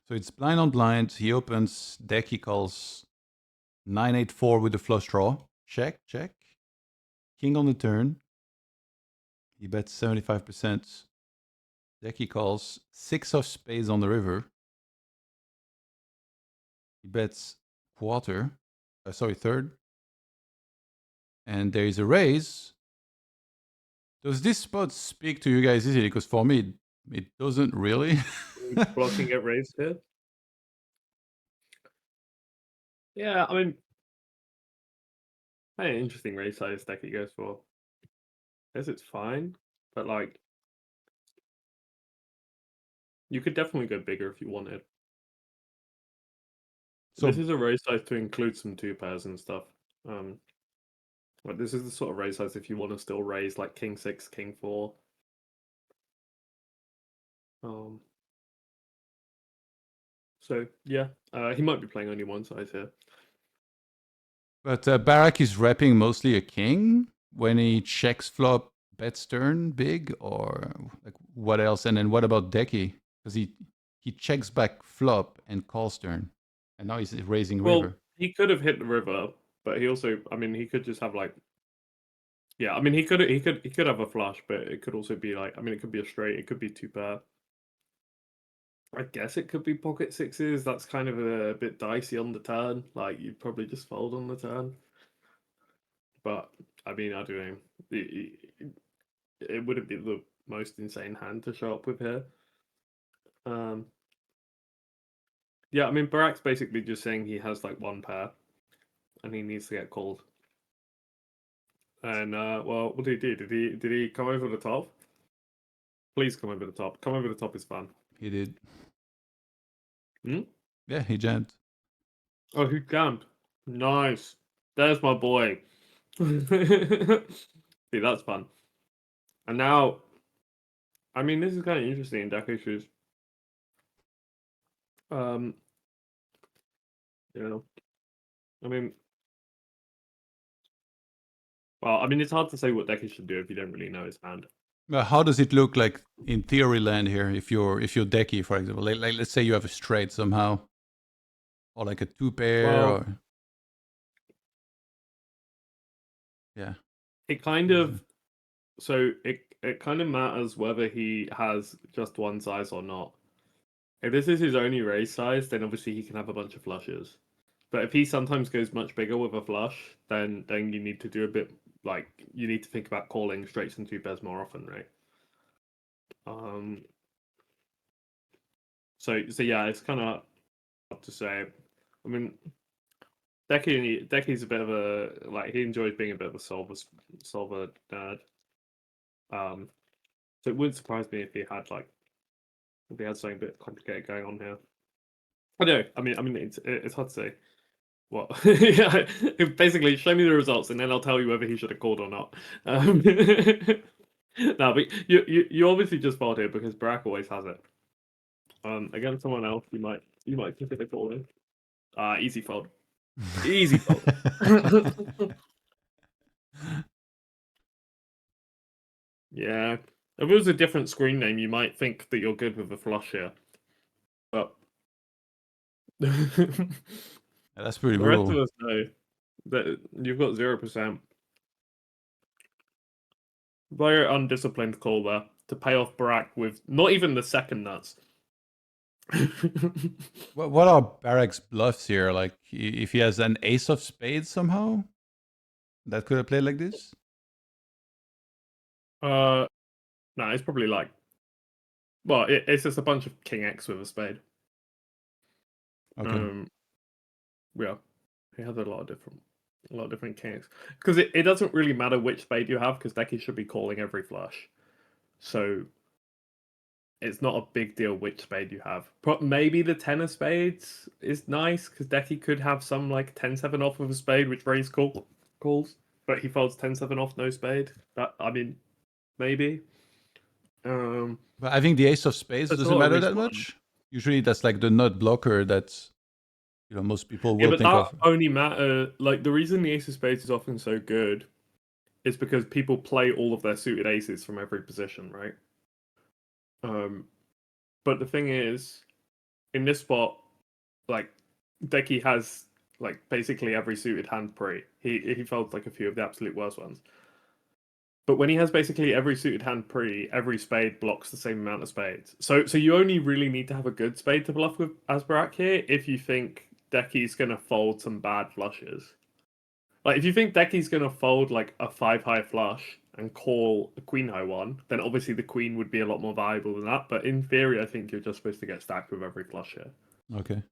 So it's blind on blind. He opens, deck he calls 9-8-4 with the flush draw. Check, check. King on the turn. He bets 75%. Deck he calls 6 of spades on the river. He bets quarter. Sorry, third. And there is a raise. Does this spot speak to you guys easily? Because for me, it doesn't really. Blocking get raised here. Yeah, I mean, hey, interesting raise size deck he goes for. I guess it's fine, but like, you could definitely go bigger if you wanted. So this is a raise size to include some 2-pairs and stuff. Like this is the sort of raise size if you want to still raise like King 6, King 4. So yeah, he might be playing only one size here. But Barak is repping mostly a king when he checks flop, bets turn big, or like what else? And then what about Decky? Because he checks back flop and calls turn, and now he's raising river. Well, he could have hit the river, but he also, I mean, he could just have like, yeah, I mean, he could have a flush, but it could also be like, I mean, it could be a straight, it could be 2-pair. I guess it could be pocket sixes. That's kind of a bit dicey on the turn. Like you'd probably just fold on the turn. But I mean, I don't know. It wouldn't be the most insane hand to show up with here. Yeah, I mean, Barak's basically just saying he has like one pair, and he needs to get called. And well, what did he do? Did he come over the top? Please come over the top. Come over the top is fun. He did. Hmm? Yeah, he jammed. Oh, he jammed. Nice. There's my boy. See, that's fun. And now, I mean, this is kind of interesting in deck issues. You know, I mean, well, I mean, it's hard to say what deck he should do if you don't really know his hand. How does it look like in theory land here? If you're Decky, for example, like let's say you have a straight somehow, or like a 2-pair, Well, or yeah, it kind of so it kind of matters whether he has just one size or not. If this is his only raise size, then obviously he can have a bunch of flushes. But if he sometimes goes much bigger with a flush, then you need to do a bit like you need to think about calling straights and 2-pairs more often, right? So yeah, it's kind of hard to say. I mean, Decky's a bit of a like he enjoys being a bit of a solver nerd. So it wouldn't surprise me if he had something a bit complicated going on here. I know. I mean, it's hard to say. What? Yeah, basically, show me the results, and then I'll tell you whether he should have called or not. No, but you obviously just fold here because Barak always has it. Against someone else, you might consider calling. Easy fold. Easy fold. Yeah. If it was a different screen name, you might think that you're good with a flush here. But that's pretty the rest of brutal. us know that you've got 0%. Very undisciplined call there to pay off Barak with not even the second nuts. What are Barak's bluffs here? Like, if he has an ace of spades somehow, that could have played like this? No, it's probably like, well, it's just a bunch of King X with a spade. Okay. Yeah, he has a lot of different kings because it doesn't really matter which spade you have because Decky should be calling every flush, so it's not a big deal which spade you have. Maybe the 10 of spades is nice because Decky could have some like 10-7 off of a spade which raise calls, but he folds 10-7 off no spade. That I mean, maybe. But I think the ace of spades That's a doesn't lot of matter risk that one. much. Usually that's like the nut blocker that most people Yeah, will but think that of. only matter like the reason the ace of spades is often so good is because people play all of their suited aces from every position, right? But the thing is, in this spot, like Decky has like basically every suited hand pre. He folds like a few of the absolute worst ones. But when he has basically every suited hand pre, every spade blocks the same amount of spades. So you only really need to have a good spade to bluff with as Barak here if you think Decky's gonna fold some bad flushes. Like if you think Decky's gonna fold like a 5-high flush and call a queen-high one, then obviously the queen would be a lot more valuable than that. But in theory, I think you're just supposed to get stacked with every flush here. Okay.